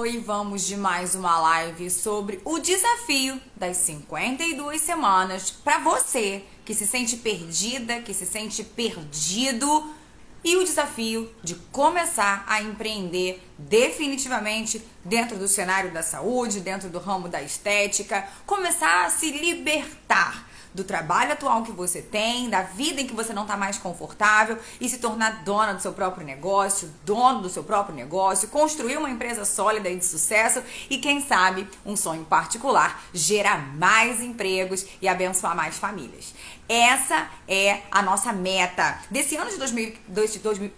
e vamos de mais uma live sobre o desafio das 52 semanas para você que se sente perdida, que se sente perdido, e o desafio de começar a empreender definitivamente dentro do cenário da saúde, dentro do ramo da estética, começar a se libertar do trabalho atual que você tem, da vida em que você não está mais confortável e se tornar dona do seu próprio negócio, dono do seu próprio negócio, construir uma empresa sólida e de sucesso e, quem sabe, um sonho particular, gerar mais empregos e abençoar mais famílias. Essa é a nossa meta desse ano de 2000.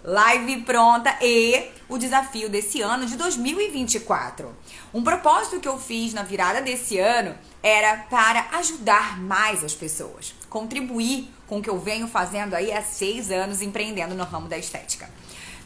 Live pronta e o desafio desse ano de 2024. Um propósito que eu fiz na virada desse ano era para ajudar mais as pessoas, contribuir com o que eu venho fazendo aí há 6 anos empreendendo no ramo da estética.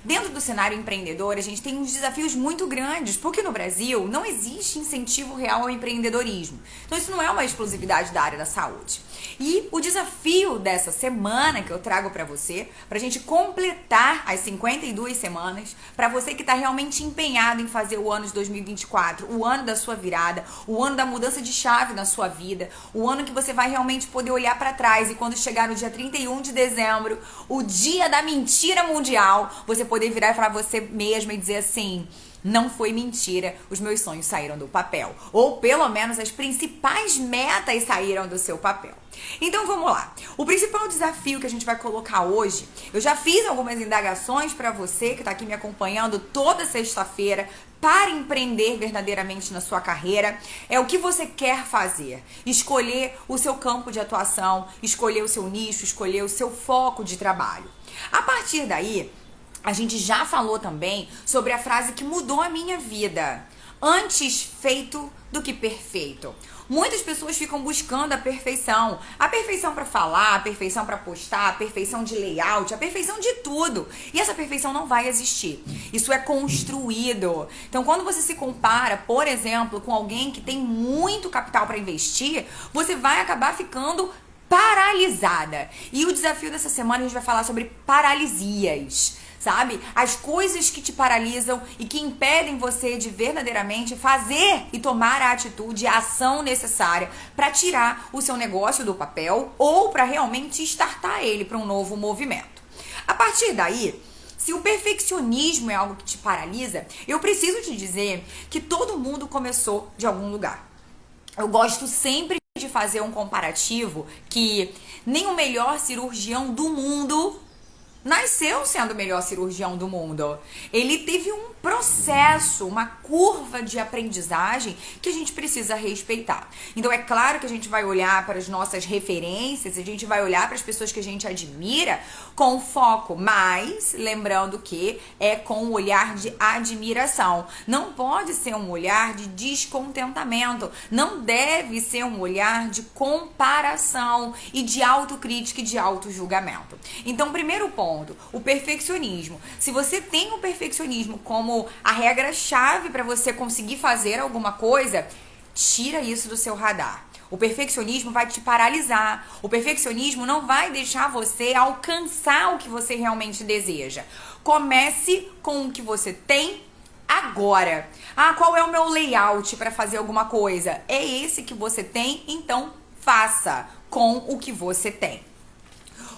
Dentro do cenário empreendedor, a gente tem uns desafios muito grandes, porque no Brasil não existe incentivo real ao empreendedorismo. Então isso não é uma exclusividade da área da saúde. E o desafio dessa semana que eu trago para você, pra gente completar as 52 semanas, para você que está realmente empenhado em fazer o ano de 2024, o ano da sua virada, o ano da mudança de chave na sua vida, o ano que você vai realmente poder olhar para trás e quando chegar no dia 31 de dezembro, o dia da mentira mundial, você poder virar e falar você mesma e dizer assim: não foi mentira, os meus sonhos saíram do papel. Ou pelo menos as principais metas saíram do seu papel. Então vamos lá. O principal desafio que a gente vai colocar hoje, eu já fiz algumas indagações para você que está aqui me acompanhando toda sexta-feira para empreender verdadeiramente na sua carreira. É o que você quer fazer. Escolher o seu campo de atuação, escolher o seu nicho, escolher o seu foco de trabalho. A partir daí, a gente já falou também sobre a frase que mudou a minha vida. Antes feito do que perfeito. Muitas pessoas ficam buscando a perfeição. A perfeição para falar, a perfeição para postar, a perfeição de layout, a perfeição de tudo. E essa perfeição não vai existir. Isso é construído. Então, quando você se compara, por exemplo, com alguém que tem muito capital para investir, você vai acabar ficando paralisada. E o desafio dessa semana a gente vai falar sobre paralisias. Sabe? As coisas que te paralisam e que impedem você de verdadeiramente fazer e tomar a atitude, a ação necessária para tirar o seu negócio do papel ou para realmente startar ele para um novo movimento. A partir daí, se o perfeccionismo é algo que te paralisa, eu preciso te dizer que todo mundo começou de algum lugar. Eu gosto sempre de fazer um comparativo que nem o melhor cirurgião do mundo nasceu sendo o melhor cirurgião do mundo. Ele teve um processo, uma curva de aprendizagem que a gente precisa respeitar. Então é claro que a gente vai olhar para as nossas referências, a gente vai olhar para as pessoas que a gente admira com foco, mas lembrando que é com um olhar de admiração. Não pode ser um olhar de descontentamento, não deve ser um olhar de comparação e de autocrítica e de autojulgamento. Então, primeiro ponto, o perfeccionismo. Se você tem o perfeccionismo como a regra-chave para você conseguir fazer alguma coisa, tira isso do seu radar. O perfeccionismo vai te paralisar. O perfeccionismo não vai deixar você alcançar o que você realmente deseja. Comece com o que você tem agora. Qual é o meu layout para fazer alguma coisa? É esse que você tem, então faça com o que você tem.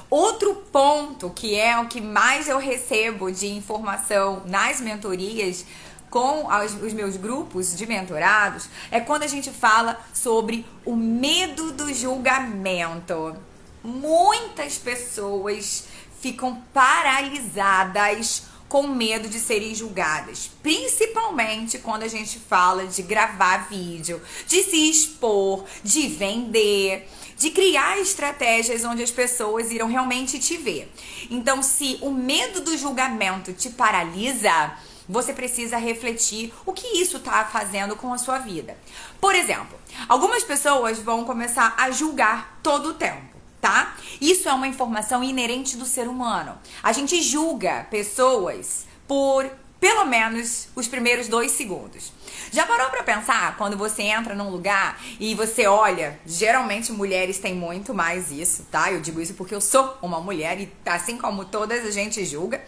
Outro ponto, que é o que mais eu recebo de informação nas mentorias com os meus grupos de mentorados, é quando a gente fala sobre o medo do julgamento. Muitas pessoas ficam paralisadas com medo de serem julgadas, principalmente quando a gente fala de gravar vídeo, de se expor, de vender, de criar estratégias onde as pessoas irão realmente te ver. Então, se o medo do julgamento te paralisa, você precisa refletir o que isso está fazendo com a sua vida. Por exemplo, algumas pessoas vão começar a julgar todo o tempo. Tá? Isso é uma informação inerente do ser humano. A gente julga pessoas por pelo menos os primeiros 2 segundos. Já parou pra pensar quando você entra num lugar e você olha? Geralmente mulheres têm muito mais isso, tá? Eu digo isso porque eu sou uma mulher e assim como todas a gente julga.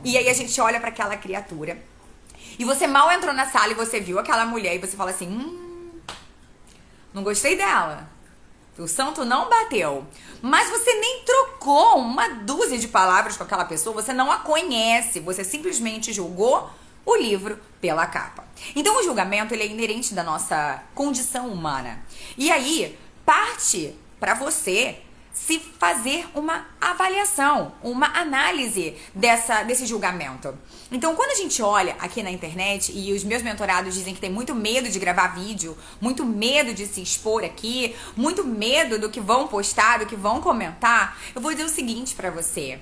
E aí a gente olha pra aquela criatura E você mal entrou na sala e você viu aquela mulher e você fala assim, não gostei dela. O santo não bateu. Mas você nem trocou uma dúzia de palavras com aquela pessoa, você não a conhece, você simplesmente julgou o livro pela capa. Então o julgamento, ele é inerente da nossa condição humana. E aí, parte para você se fazer uma avaliação, uma análise desse julgamento. Então, quando a gente olha aqui na internet, e os meus mentorados dizem que tem muito medo de gravar vídeo, muito medo de se expor aqui, muito medo do que vão postar, do que vão comentar, eu vou dizer o seguinte pra você.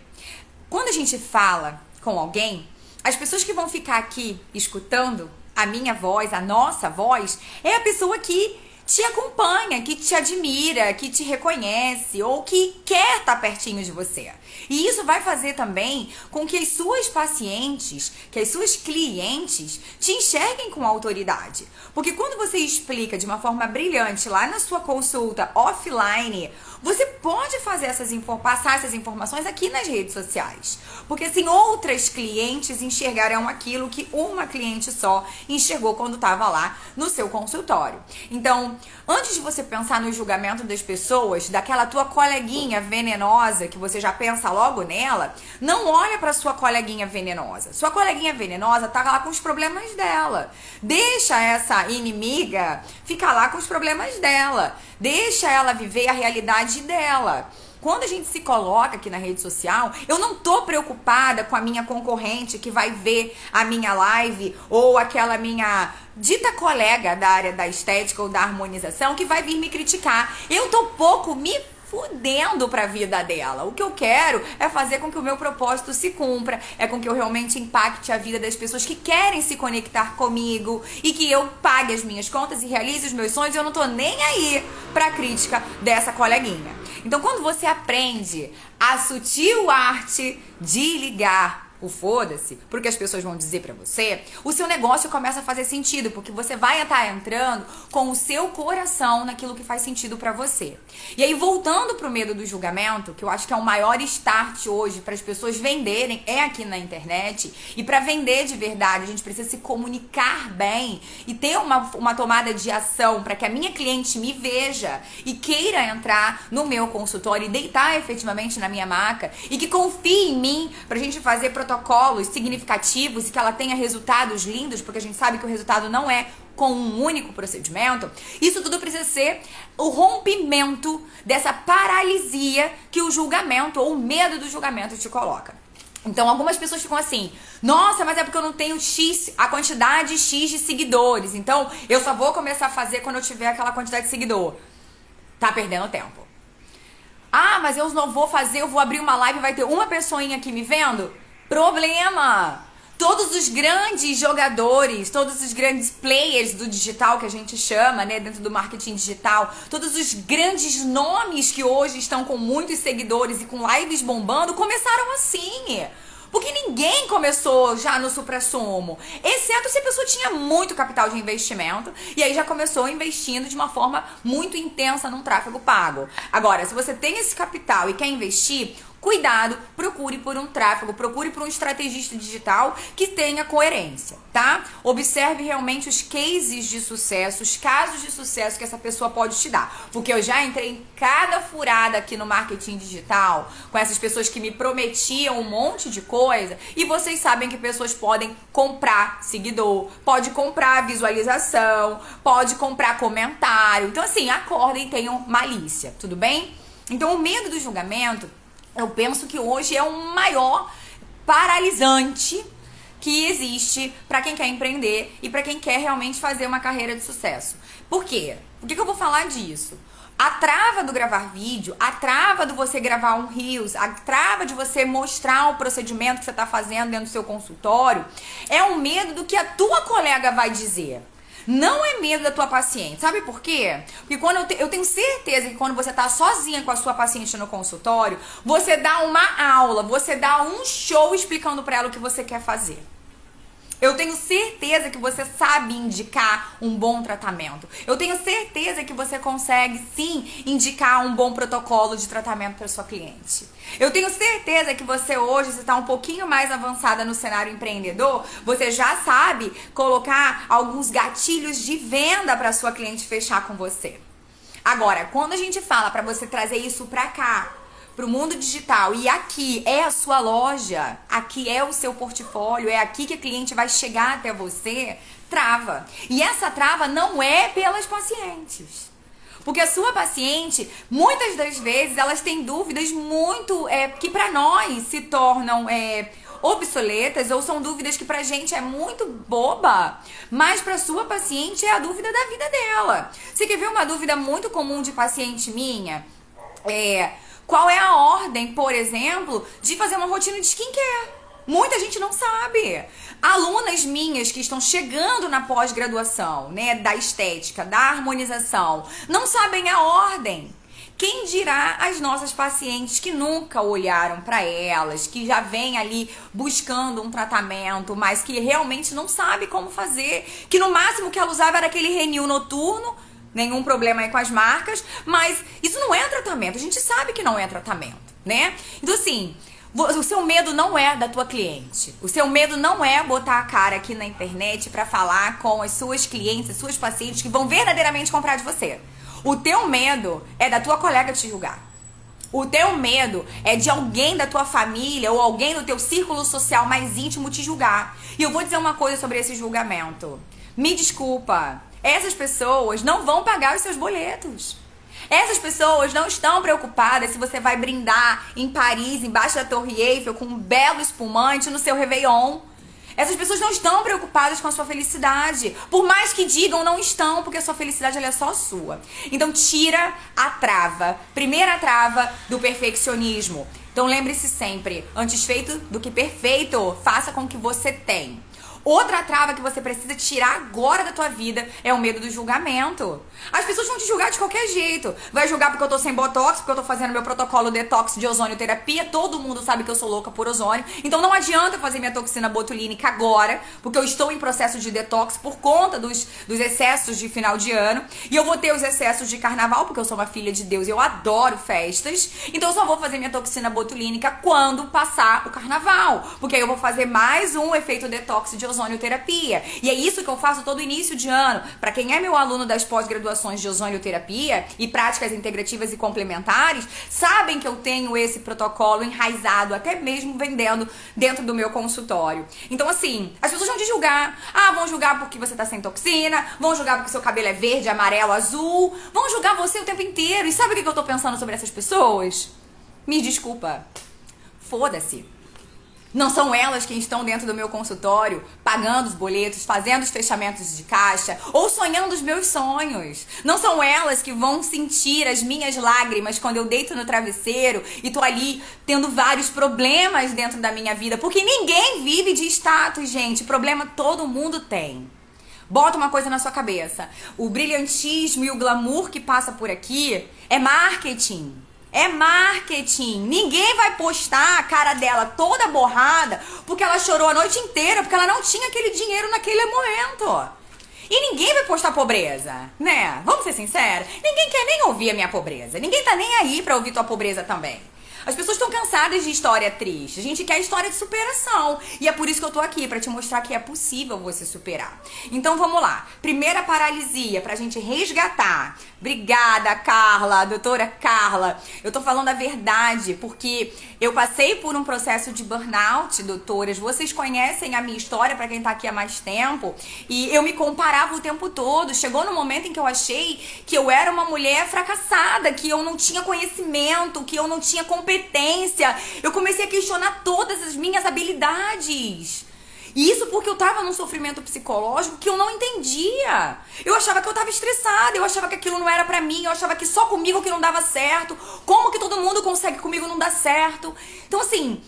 Quando a gente fala com alguém, as pessoas que vão ficar aqui escutando a minha voz, a nossa voz, é a pessoa que te acompanha, que te admira, que te reconhece ou que quer estar pertinho de você. E isso vai fazer também com que as suas pacientes, que as suas clientes te enxerguem com autoridade. Porque quando você explica de uma forma brilhante lá na sua consulta offline, você pode fazer passar essas informações aqui nas redes sociais. Porque assim, outras clientes enxergarão aquilo que uma cliente só enxergou quando estava lá no seu consultório. Então, antes de você pensar no julgamento das pessoas, daquela tua coleguinha venenosa, que você já pensa logo nela, não olha para sua coleguinha venenosa. Sua coleguinha venenosa tá lá com os problemas dela. Deixa essa inimiga ficar lá com os problemas dela. Deixa ela viver a realidade dela. Quando a gente se coloca aqui na rede social, eu não tô preocupada com a minha concorrente que vai ver a minha live ou aquela minha dita colega da área da estética ou da harmonização que vai vir me criticar. Eu tô pouco me fudendo pra vida dela. O que eu quero é fazer com que o meu propósito se cumpra, é com que eu realmente impacte a vida das pessoas que querem se conectar comigo e que eu pague as minhas contas e realize os meus sonhos. Eu não tô nem aí pra crítica dessa coleguinha. Então, quando você aprende a sutil arte de ligar o foda-se, porque as pessoas vão dizer pra você, o seu negócio começa a fazer sentido, porque você vai estar entrando com o seu coração naquilo que faz sentido pra você. E aí, voltando pro medo do julgamento, que eu acho que é o maior start hoje para as pessoas venderem, é aqui na internet, e pra vender de verdade, a gente precisa se comunicar bem e ter uma tomada de ação para que a minha cliente me veja e queira entrar no meu consultório e deitar efetivamente na minha maca e que confie em mim pra gente fazer protocolos significativos e que ela tenha resultados lindos, porque a gente sabe que o resultado não é com um único procedimento. Isso tudo precisa ser o rompimento dessa paralisia que o julgamento ou o medo do julgamento te coloca. Então, algumas pessoas ficam assim, nossa, mas é porque eu não tenho a quantidade X de seguidores, então eu só vou começar a fazer quando eu tiver aquela quantidade de seguidor. Tá perdendo tempo. Ah, mas eu não vou fazer, eu vou abrir uma live e vai ter uma pessoinha aqui me vendo? Problema! Todos os grandes jogadores, todos os grandes players do digital que a gente chama, né, dentro do marketing digital, todos os grandes nomes que hoje estão com muitos seguidores e com lives bombando, começaram assim. Porque ninguém começou já no suprassumo, exceto se a pessoa tinha muito capital de investimento e aí já começou investindo de uma forma muito intensa num tráfego pago. Agora, se você tem esse capital e quer investir, cuidado, procure por um tráfego, procure por um estrategista digital que tenha coerência, tá? Observe realmente os cases de sucesso, os casos de sucesso que essa pessoa pode te dar. Porque eu já entrei em cada furada aqui no marketing digital, com essas pessoas que me prometiam um monte de coisa, e vocês sabem que pessoas podem comprar seguidor, pode comprar visualização, pode comprar comentário. Então assim, acordem e tenham malícia, tudo bem? Então o medo do julgamento, eu penso que hoje é o maior paralisante que existe para quem quer empreender e para quem quer realmente fazer uma carreira de sucesso. Por quê? Por que eu vou falar disso? A trava do gravar vídeo, a trava do você gravar um Reels, a trava de você mostrar o procedimento que você está fazendo dentro do seu consultório, é um medo do que a tua colega vai dizer. Não é medo da tua paciente. Sabe por quê? Porque quando eu tenho certeza que quando você tá sozinha com a sua paciente no consultório, você dá uma aula, você dá um show explicando pra ela o que você quer fazer. Eu tenho certeza que você sabe indicar um bom tratamento. Eu tenho certeza que você consegue, sim, indicar um bom protocolo de tratamento para sua cliente. Eu tenho certeza que você hoje, se está um pouquinho mais avançada no cenário empreendedor, você já sabe colocar alguns gatilhos de venda para sua cliente fechar com você. Agora, quando a gente fala para você trazer isso para cá, para o mundo digital, e aqui é a sua loja, aqui é o seu portfólio, é aqui que a cliente vai chegar até você, trava. E essa trava não é pelas pacientes. Porque a sua paciente, muitas das vezes, elas têm dúvidas muito, que para nós se tornam obsoletas, ou são dúvidas que pra gente é muito boba, mas pra sua paciente é a dúvida da vida dela. Você quer ver uma dúvida muito comum de paciente minha? Qual é a ordem, por exemplo, de fazer uma rotina de skincare? Muita gente não sabe. Alunas minhas que estão chegando na pós-graduação, né, da estética, da harmonização, não sabem a ordem. Quem dirá as nossas pacientes que nunca olharam para elas, que já vêm ali buscando um tratamento, mas que realmente não sabe como fazer, que no máximo que ela usava era aquele Renew noturno. Nenhum problema aí com as marcas, mas isso não é tratamento, a gente sabe que não é tratamento, né? Então assim, o seu medo não é da tua cliente, o seu medo não é botar a cara aqui na internet pra falar com as suas clientes, as suas pacientes que vão verdadeiramente comprar de você. O teu medo é da tua colega te julgar. O teu medo é de alguém da tua família ou alguém do teu círculo social mais íntimo te julgar. E eu vou dizer uma coisa sobre esse julgamento. Me desculpa, essas pessoas não vão pagar os seus boletos. Essas pessoas não estão preocupadas se você vai brindar em Paris, embaixo da Torre Eiffel, com um belo espumante no seu Réveillon. Essas pessoas não estão preocupadas com a sua felicidade. Por mais que digam, não estão, porque a sua felicidade ela é só sua. Então tira a trava. Primeira trava do perfeccionismo. Então lembre-se sempre, antes feito do que perfeito, faça com o que você tem. Outra trava que você precisa tirar agora da tua vida é o medo do julgamento. As pessoas vão te julgar de qualquer jeito. Vai julgar porque eu tô sem botox, porque eu tô fazendo meu protocolo detox de ozonioterapia. Todo mundo sabe que eu sou louca por ozônio. Então não adianta eu fazer minha toxina botulínica agora, porque eu estou em processo de detox por conta dos excessos de final de ano. E eu vou ter os excessos de carnaval, porque eu sou uma filha de Deus e eu adoro festas. Então eu só vou fazer minha toxina botulínica quando passar o carnaval. Porque aí eu vou fazer mais um efeito detox de ozonioterapia. E é isso que eu faço todo início de ano. Para quem é meu aluno das pós-graduações de ozonioterapia e práticas integrativas e complementares, sabem que eu tenho esse protocolo enraizado, até mesmo vendendo dentro do meu consultório. Então assim, as pessoas vão te julgar. Vão julgar porque você tá sem toxina, vão julgar porque seu cabelo é verde, amarelo, azul, vão julgar você o tempo inteiro. E sabe o que eu tô pensando sobre essas pessoas? Me desculpa. Foda-se. Não são elas quem estão dentro do meu consultório, pagando os boletos, fazendo os fechamentos de caixa ou sonhando os meus sonhos. Não são elas que vão sentir as minhas lágrimas quando eu deito no travesseiro e tô ali tendo vários problemas dentro da minha vida. Porque ninguém vive de status, gente. Problema todo mundo tem. Bota uma coisa na sua cabeça. O brilhantismo e o glamour que passa por aqui é marketing. É marketing. Ninguém vai postar a cara dela toda borrada porque ela chorou a noite inteira, porque ela não tinha aquele dinheiro naquele momento. E ninguém vai postar pobreza, né? Vamos ser sinceros? Ninguém quer nem ouvir a minha pobreza. Ninguém tá nem aí pra ouvir tua pobreza também. As pessoas estão cansadas de história triste. A gente quer história de superação. E é por isso que eu tô aqui, pra te mostrar que é possível você superar. Então vamos lá. Primeira paralisia, pra gente resgatar. Obrigada, Carla, doutora Carla. Eu tô falando a verdade, porque eu passei por um processo de burnout, doutoras. Vocês conhecem a minha história, pra quem tá aqui há mais tempo. E eu me comparava o tempo todo. Chegou no momento em que eu achei que eu era uma mulher fracassada, que eu não tinha conhecimento, que eu não tinha competência. Eu comecei a questionar todas as minhas habilidades. E isso porque eu tava num sofrimento psicológico que eu não entendia. Eu achava que eu tava estressada, eu achava que aquilo não era pra mim, eu achava que só comigo que não dava certo. Como que todo mundo consegue comigo não dar certo? Então assim,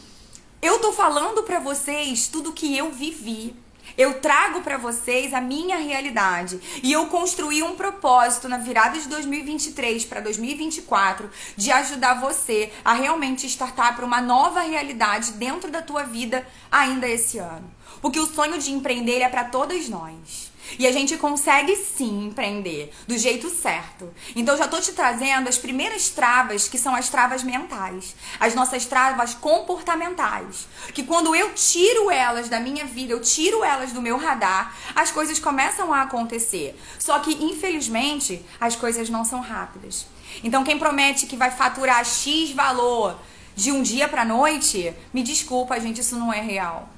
eu tô falando pra vocês tudo que eu vivi. Eu trago pra vocês a minha realidade. E eu construí um propósito na virada de 2023 para 2024 de ajudar você a realmente startar para uma nova realidade dentro da tua vida ainda esse ano. Porque o sonho de empreender é para todas nós. E a gente consegue sim empreender do jeito certo. Então eu já tô te trazendo as primeiras travas, que são as travas mentais. As nossas travas comportamentais. Que quando eu tiro elas da minha vida, eu tiro elas do meu radar, as coisas começam a acontecer. Só que, infelizmente, as coisas não são rápidas. Então quem promete que vai faturar X valor de um dia pra noite, me desculpa, gente, isso não é real.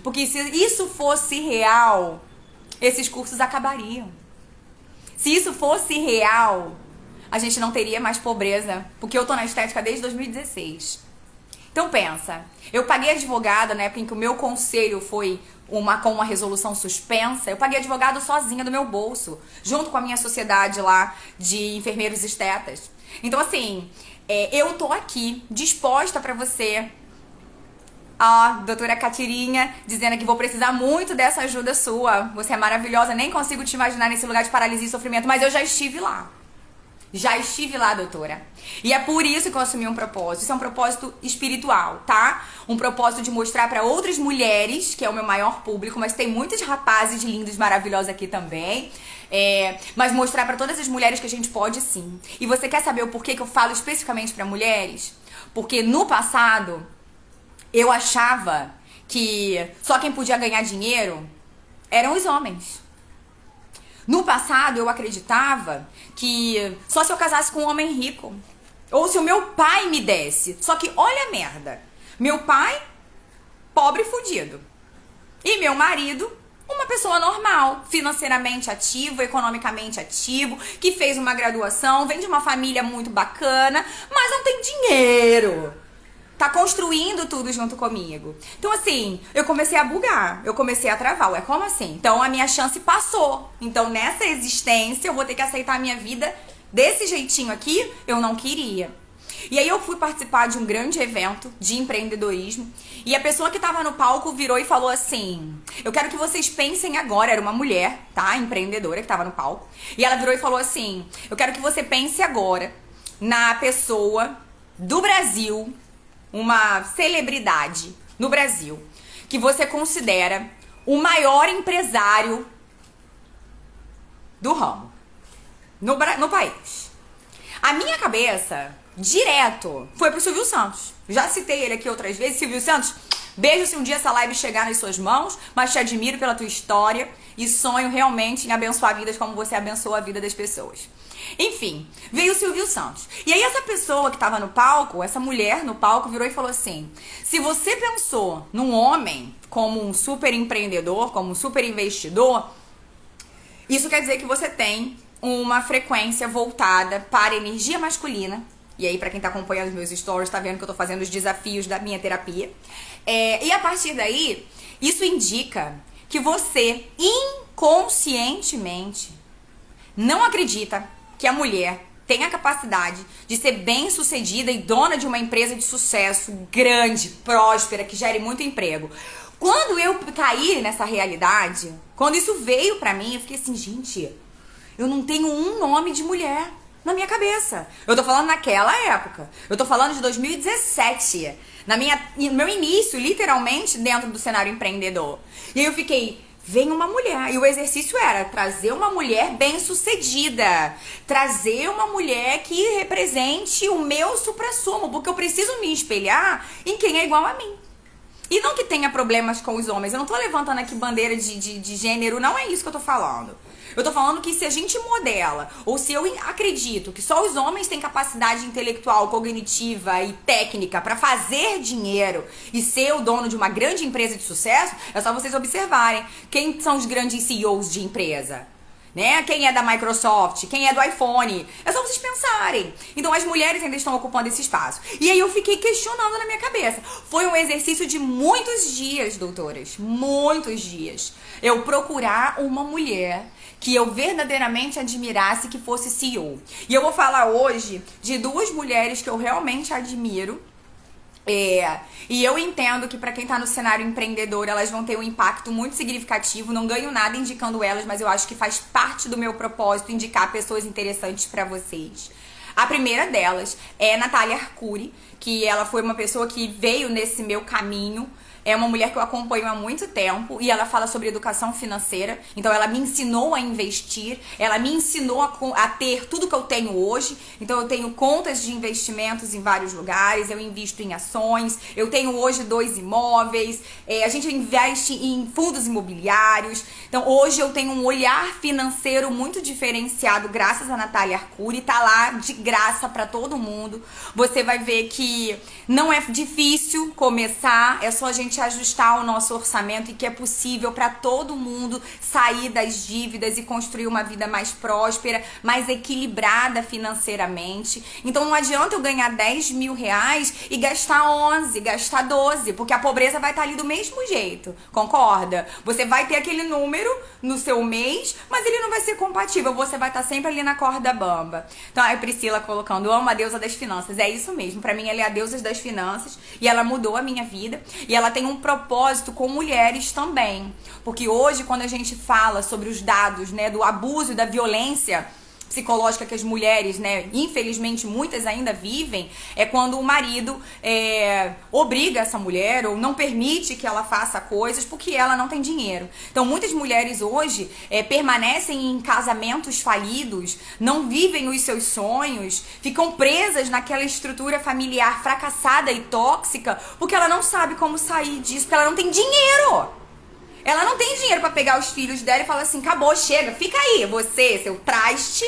Porque se isso fosse real, esses cursos acabariam. Se isso fosse real, a gente não teria mais pobreza, porque eu tô na estética desde 2016. Então pensa, eu paguei advogado na época em que o meu conselho foi com uma resolução suspensa, eu paguei advogado sozinha do meu bolso, junto com a minha sociedade lá de enfermeiros estetas. Então assim, eu tô aqui disposta pra você. Doutora Catirinha, dizendo que vou precisar muito dessa ajuda sua. Você é maravilhosa, nem consigo te imaginar nesse lugar de paralisia e sofrimento, mas eu já estive lá. Já estive lá, doutora. E é por isso que eu assumi um propósito. Isso é um propósito espiritual, tá? Um propósito de mostrar pra outras mulheres, que é o meu maior público, mas tem muitos rapazes lindos, maravilhosos aqui também. Mas mostrar pra todas as mulheres que a gente pode sim. E você quer saber o porquê que eu falo especificamente pra mulheres? Porque no passado eu achava que só quem podia ganhar dinheiro eram os homens. No passado, eu acreditava que só se eu casasse com um homem rico. Ou se o meu pai me desse. Só que olha a merda. Meu pai, pobre e fudido. E meu marido, uma pessoa normal, financeiramente ativo, economicamente ativo, que fez uma graduação, vem de uma família muito bacana, mas não tem dinheiro. Tá construindo tudo junto comigo. Então, assim, eu comecei a bugar. Eu comecei a travar. Ué, como assim? Então, a minha chance passou. Então, nessa existência, eu vou ter que aceitar a minha vida desse jeitinho aqui? Eu não queria. E aí, eu fui participar de um grande evento de empreendedorismo. E a pessoa que tava no palco virou e falou assim: eu quero que vocês pensem agora. Era uma mulher, tá? Empreendedora que tava no palco. E ela virou e falou assim: eu quero que você pense agora na pessoa do Brasil, uma celebridade no Brasil, que você considera o maior empresário do ramo no país. A minha cabeça, direto, foi pro Silvio Santos. Já citei ele aqui outras vezes. Silvio Santos, beijo se um dia essa live chegar nas suas mãos, mas te admiro pela tua história e sonho realmente em abençoar vidas como você abençoa a vida das pessoas. Enfim, veio o Silvio Santos. E aí essa pessoa que tava no palco, essa mulher no palco, virou e falou assim: se você pensou num homem como um super empreendedor, como um super investidor, isso quer dizer que você tem uma frequência voltada para a energia masculina. E aí, pra quem tá acompanhando os meus stories, tá vendo que eu tô fazendo os desafios da minha terapia. E a partir daí, isso indica que você inconscientemente não acredita que a mulher tem a capacidade de ser bem-sucedida e dona de uma empresa de sucesso grande, próspera, que gere muito emprego. Quando eu caí nessa realidade, quando isso veio pra mim, eu fiquei assim, gente, eu não tenho um nome de mulher na minha cabeça. Eu tô falando naquela época. Eu tô falando de 2017. No meu início, literalmente, dentro do cenário empreendedor. E aí eu fiquei, vem uma mulher. E o exercício era trazer uma mulher bem-sucedida. Trazer uma mulher que represente o meu suprassumo. Porque eu preciso me espelhar em quem é igual a mim. E não que tenha problemas com os homens. Eu não tô levantando aqui bandeira de gênero. Não é isso que eu tô falando. Eu tô falando que se a gente modela, ou se eu acredito que só os homens têm capacidade intelectual, cognitiva e técnica pra fazer dinheiro e ser o dono de uma grande empresa de sucesso, é só vocês observarem quem são os grandes CEOs de empresa, né? Quem é da Microsoft, quem é do iPhone. É só vocês pensarem. Então as mulheres ainda estão ocupando esse espaço. E aí eu fiquei questionando na minha cabeça. Foi um exercício de muitos dias, doutoras. Muitos dias. Eu procurar uma mulher que eu verdadeiramente admirasse que fosse CEO. E eu vou falar hoje de duas mulheres que eu realmente admiro. E eu entendo que pra quem tá no cenário empreendedor, elas vão ter um impacto muito significativo. Não ganho nada indicando elas, mas eu acho que faz parte do meu propósito indicar pessoas interessantes pra vocês. A primeira delas é Natália Arcuri, que ela foi uma pessoa que veio nesse meu caminho é uma mulher que eu acompanho há muito tempo e ela fala sobre educação financeira. Então ela me ensinou a investir, ela me ensinou a ter tudo que eu tenho hoje. Então eu tenho contas de investimentos em vários lugares, eu invisto em ações, eu tenho hoje 2 imóveis, a gente investe em fundos imobiliários. Então hoje eu tenho um olhar financeiro muito diferenciado graças a Natália Arcuri, tá lá de graça para todo mundo. Você vai ver que não é difícil começar, é só a gente ajustar o nosso orçamento e que é possível para todo mundo sair das dívidas e construir uma vida mais próspera, mais equilibrada financeiramente. Então não adianta eu ganhar 10 mil reais e gastar 11, gastar 12, porque a pobreza vai estar ali do mesmo jeito, concorda? Você vai ter aquele número no seu mês, mas ele não vai ser compatível, você vai estar sempre ali na corda bamba. Então a Priscila colocando, amo a deusa das finanças, é isso mesmo, pra mim ela é a deusa das finanças e ela mudou a minha vida e ela tem um propósito com mulheres também, porque hoje quando a gente fala sobre os dados, né, do abuso e da violência psicológica que as mulheres, né, infelizmente muitas ainda vivem, é quando o marido obriga essa mulher ou não permite que ela faça coisas porque ela não tem dinheiro. Então muitas mulheres hoje permanecem em casamentos falidos, não vivem os seus sonhos, ficam presas naquela estrutura familiar fracassada e tóxica porque ela não sabe como sair disso, porque ela não tem dinheiro. Ela não tem dinheiro pra pegar os filhos dela e falar assim, acabou, chega, fica aí, você, seu traste,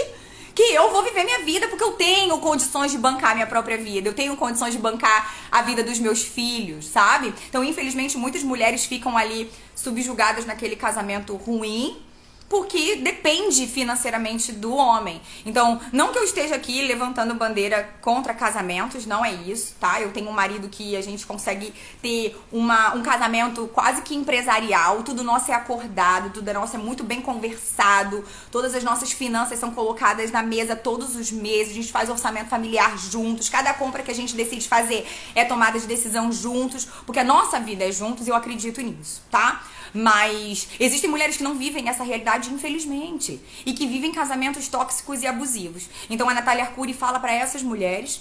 que eu vou viver minha vida porque eu tenho condições de bancar minha própria vida, eu tenho condições de bancar a vida dos meus filhos, sabe? Então, infelizmente, muitas mulheres ficam ali subjugadas naquele casamento ruim, porque depende financeiramente do homem. Então, não que eu esteja aqui levantando bandeira contra casamentos, não é isso, tá? Eu tenho um marido que a gente consegue ter um casamento quase que empresarial, tudo nosso é acordado, tudo nosso é muito bem conversado, todas as nossas finanças são colocadas na mesa todos os meses, a gente faz orçamento familiar juntos, cada compra que a gente decide fazer é tomada de decisão juntos, porque a nossa vida é juntos e eu acredito nisso, tá? Mas existem mulheres que não vivem essa realidade, infelizmente, e que vivem casamentos tóxicos e abusivos. Então a Natália Arcuri fala para essas mulheres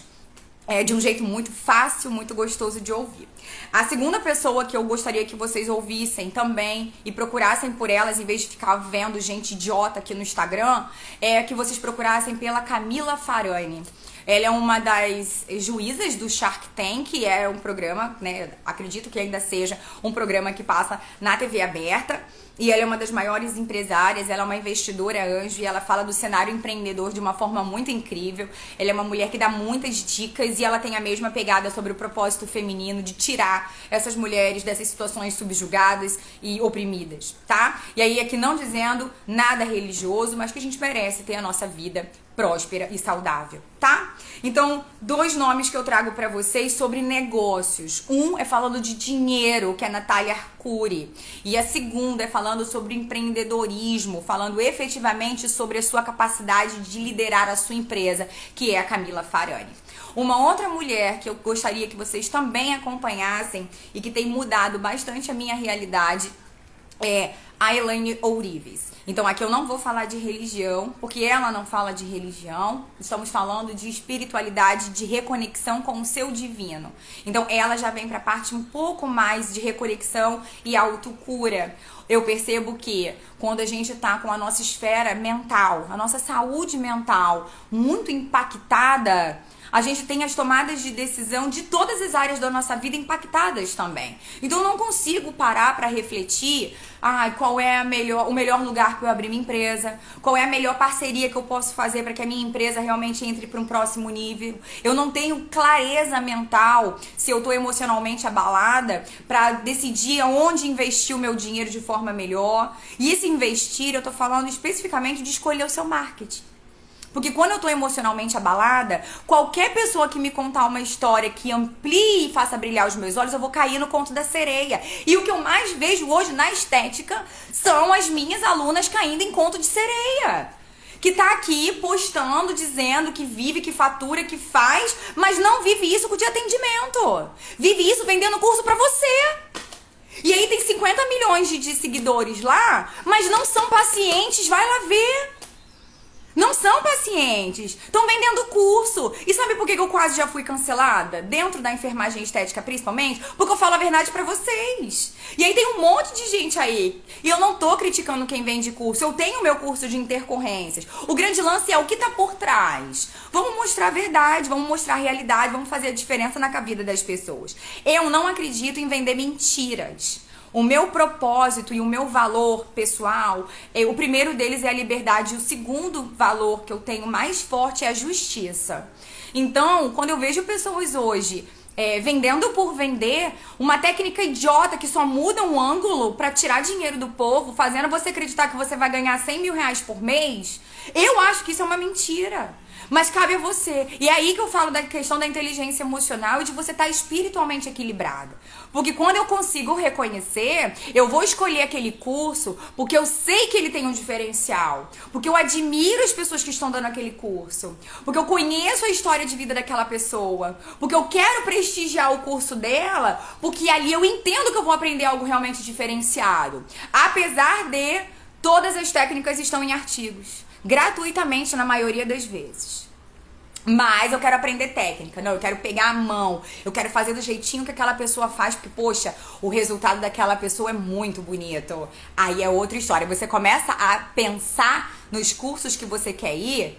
de um jeito muito fácil, muito gostoso de ouvir. A segunda pessoa que eu gostaria que vocês ouvissem também e procurassem por elas, em vez de ficar vendo gente idiota aqui no Instagram, é que vocês procurassem pela Camila Farani. Ela é uma das juízas do Shark Tank, que é um programa, né, acredito que ainda seja um programa que passa na TV aberta. E ela é uma das maiores empresárias, ela é uma investidora anjo e ela fala do cenário empreendedor de uma forma muito incrível. Ela é uma mulher que dá muitas dicas e ela tem a mesma pegada sobre o propósito feminino de tirar essas mulheres dessas situações subjugadas e oprimidas, tá? E aí aqui não dizendo nada religioso, mas que a gente merece ter a nossa vida próspera e saudável, tá? Então, 2 nomes que eu trago pra vocês sobre negócios. Um é falando de dinheiro, que é a Natália Arcuri. E a segunda é falando sobre empreendedorismo, falando efetivamente sobre a sua capacidade de liderar a sua empresa, que é a Camila Farani. Uma outra mulher que eu gostaria que vocês também acompanhassem e que tem mudado bastante a minha realidade é a Elaine Ourives. Então aqui eu não vou falar de religião, porque ela não fala de religião. Estamos falando de espiritualidade, de reconexão com o seu divino. Então ela já vem para a parte um pouco mais de reconexão e autocura. Eu percebo que quando a gente tá com a nossa esfera mental, a nossa saúde mental muito impactada, a gente tem as tomadas de decisão de todas as áreas da nossa vida impactadas também. Então eu não consigo parar para refletir, qual é o melhor lugar para eu abrir minha empresa, qual é a melhor parceria que eu posso fazer para que a minha empresa realmente entre para um próximo nível. Eu não tenho clareza mental se eu tô emocionalmente abalada para decidir aonde investir o meu dinheiro de forma melhor. E esse investir, eu tô falando especificamente de escolher o seu marketing. Porque quando eu tô emocionalmente abalada, qualquer pessoa que me contar uma história que amplie e faça brilhar os meus olhos, eu vou cair no conto da sereia. E o que eu mais vejo hoje na estética são as minhas alunas caindo em conto de sereia. Que tá aqui postando, dizendo que vive, que fatura, que faz, mas não vive isso com o de atendimento. Vive isso vendendo curso pra você. E aí tem 50 milhões de seguidores lá, mas não são pacientes, vai lá ver. Não são pacientes. Estão vendendo curso. E sabe por que eu quase já fui cancelada? Dentro da enfermagem estética, principalmente? Porque eu falo a verdade pra vocês. E aí tem um monte de gente aí. E eu não tô criticando quem vende curso. Eu tenho meu curso de intercorrências. O grande lance é o que tá por trás. Vamos mostrar a verdade, vamos mostrar a realidade, vamos fazer a diferença na vida das pessoas. Eu não acredito em vender mentiras. O meu propósito e o meu valor pessoal, o primeiro deles é a liberdade, e o segundo valor que eu tenho mais forte é a justiça. Então, quando eu vejo pessoas hoje vendendo por vender, uma técnica idiota que só muda um ângulo pra tirar dinheiro do povo, fazendo você acreditar que você vai ganhar 100 mil reais por mês, eu acho que isso é uma mentira. Mas cabe a você. E é aí que eu falo da questão da inteligência emocional e de você estar espiritualmente equilibrado. Porque quando eu consigo reconhecer, eu vou escolher aquele curso porque eu sei que ele tem um diferencial. Porque eu admiro as pessoas que estão dando aquele curso. Porque eu conheço a história de vida daquela pessoa. Porque eu quero prestigiar o curso dela. Porque ali eu entendo que eu vou aprender algo realmente diferenciado. Apesar de todas as técnicas estão em artigos. Gratuitamente na maioria das vezes. Mas eu quero aprender técnica, não, eu quero pegar a mão, eu quero fazer do jeitinho que aquela pessoa faz, porque, poxa, o resultado daquela pessoa é muito bonito. Aí é outra história, você começa a pensar nos cursos que você quer ir,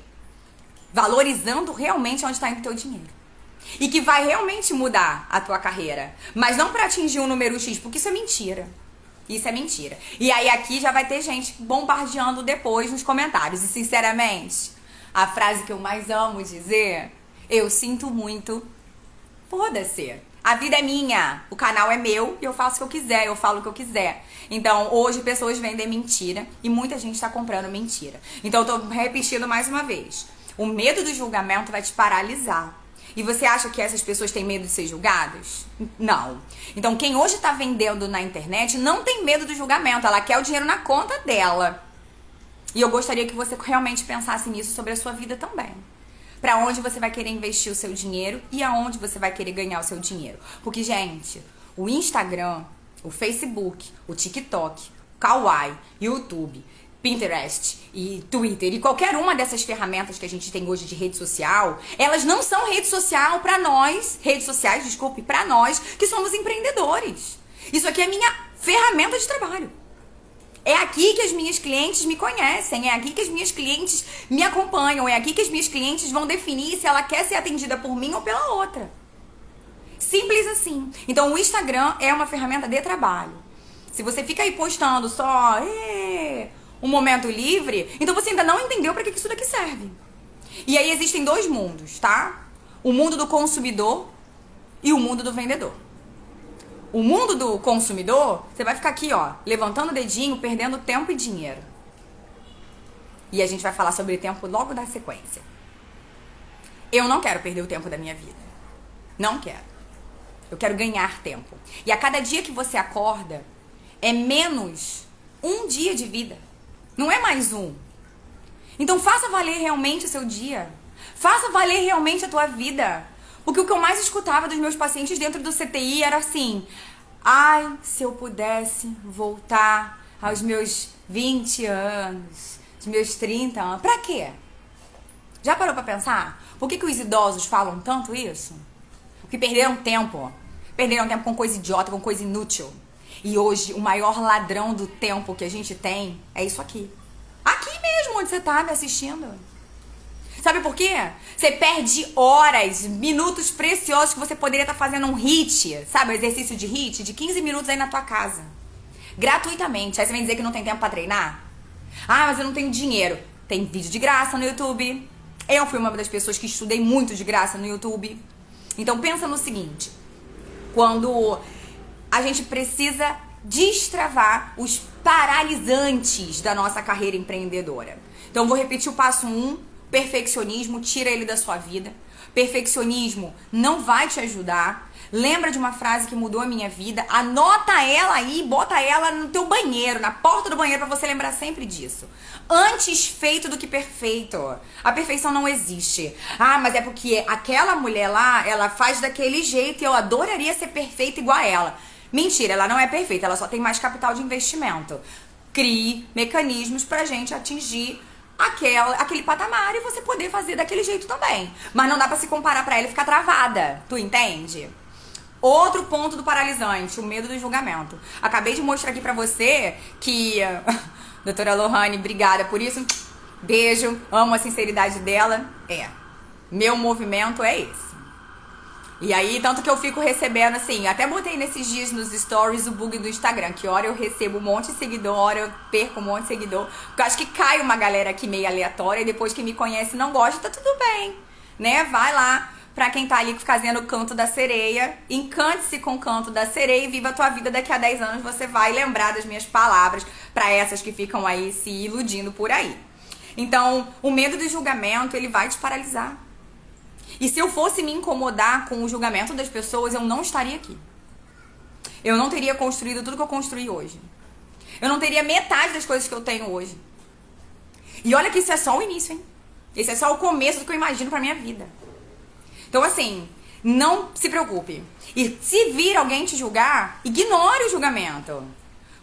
valorizando realmente onde está indo o teu dinheiro. E que vai realmente mudar a tua carreira, mas não para atingir um número X, porque isso é mentira. Isso é mentira. E aí aqui já vai ter gente bombardeando depois nos comentários. E sinceramente, a frase que eu mais amo dizer, eu sinto muito, foda-se. A vida é minha, o canal é meu e eu faço o que eu quiser, eu falo o que eu quiser. Então, hoje pessoas vendem mentira e muita gente tá comprando mentira. Então, eu tô repetindo mais uma vez. O medo do julgamento vai te paralisar. E você acha que essas pessoas têm medo de ser julgadas? Não. Então, quem hoje tá vendendo na internet não tem medo do julgamento. Ela quer o dinheiro na conta dela. E eu gostaria que você realmente pensasse nisso sobre a sua vida também. Pra onde você vai querer investir o seu dinheiro e aonde você vai querer ganhar o seu dinheiro. Porque, gente, o Instagram, o Facebook, o TikTok, o Kawaii, YouTube, Pinterest e Twitter e qualquer uma dessas ferramentas que a gente tem hoje de rede social, elas não são rede social pra nós, redes sociais, desculpe, pra nós que somos empreendedores. Isso aqui é minha ferramenta de trabalho. É aqui que as minhas clientes me conhecem, é aqui que as minhas clientes me acompanham, é aqui que as minhas clientes vão definir se ela quer ser atendida por mim ou pela outra. Simples assim. Então o Instagram é uma ferramenta de trabalho. Se você fica aí postando só um momento livre, então você ainda não entendeu para que isso daqui serve. E aí existem dois mundos, tá? O mundo do consumidor e o mundo do vendedor. O mundo do consumidor, você vai ficar aqui, ó, levantando o dedinho, perdendo tempo e dinheiro. E a gente vai falar sobre tempo logo na sequência. Eu não quero perder o tempo da minha vida. Não quero. Eu quero ganhar tempo. E a cada dia que você acorda, é menos um dia de vida. Não é mais um. Então faça valer realmente o seu dia. Faça valer realmente a tua vida. Porque o que eu mais escutava dos meus pacientes dentro do CTI era assim: ai, se eu pudesse voltar aos meus 20 anos, aos meus 30 anos. Pra quê? Já parou pra pensar? Por que os idosos falam tanto isso? Porque perderam tempo. Perderam tempo com coisa idiota, com coisa inútil. E hoje, o maior ladrão do tempo que a gente tem é isso aqui. Aqui mesmo, onde você tá me assistindo. Sabe por quê? Você perde horas, minutos preciosos que você poderia estar fazendo um HIIT, sabe? Um exercício de HIIT de 15 minutos aí na tua casa. Gratuitamente. Aí você vem dizer que não tem tempo pra treinar? Ah, mas eu não tenho dinheiro. Tem vídeo de graça no YouTube. Eu fui uma das pessoas que estudei muito de graça no YouTube. Então pensa no seguinte. Quando a gente precisa destravar os paralisantes da nossa carreira empreendedora. Então eu vou repetir o passo 1. Perfeccionismo, tira ele da sua vida. Perfeccionismo não vai te ajudar. Lembra de uma frase que mudou a minha vida? Anota ela aí, bota ela no teu banheiro, na porta do banheiro, pra você lembrar sempre disso. Antes feito do que perfeito. A perfeição não existe. Ah, mas é porque aquela mulher lá, ela faz daquele jeito e eu adoraria ser perfeita igual a ela. Mentira, ela não é perfeita, ela só tem mais capital de investimento. Crie mecanismos pra gente atingir aquele patamar e você poder fazer daquele jeito também. Mas não dá pra se comparar pra ela e ficar travada. Tu entende? Outro ponto do paralisante, o medo do julgamento. Acabei de mostrar aqui pra você que... Doutora Lohane, obrigada por isso. Beijo, amo a sinceridade dela. Meu movimento é esse. E aí, tanto que eu fico recebendo, assim, até botei nesses dias nos stories o bug do Instagram, que hora eu recebo um monte de seguidor, hora eu perco um monte de seguidor, porque eu acho que cai uma galera aqui meio aleatória e depois que me conhece e não gosta, tá tudo bem, né? Vai lá, pra quem tá ali fazendo o canto da sereia, encante-se com o canto da sereia e viva a tua vida. Daqui a 10 anos você vai lembrar das minhas palavras pra essas que ficam aí se iludindo por aí. Então, o medo do julgamento, ele vai te paralisar. E se eu fosse me incomodar com o julgamento das pessoas, eu não estaria aqui. Eu não teria construído tudo que eu construí hoje. Eu não teria metade das coisas que eu tenho hoje. E olha que isso é só o início, hein? Esse é só o começo do que eu imagino pra minha vida. Então, assim, não se preocupe. E se vir alguém te julgar, ignore o julgamento.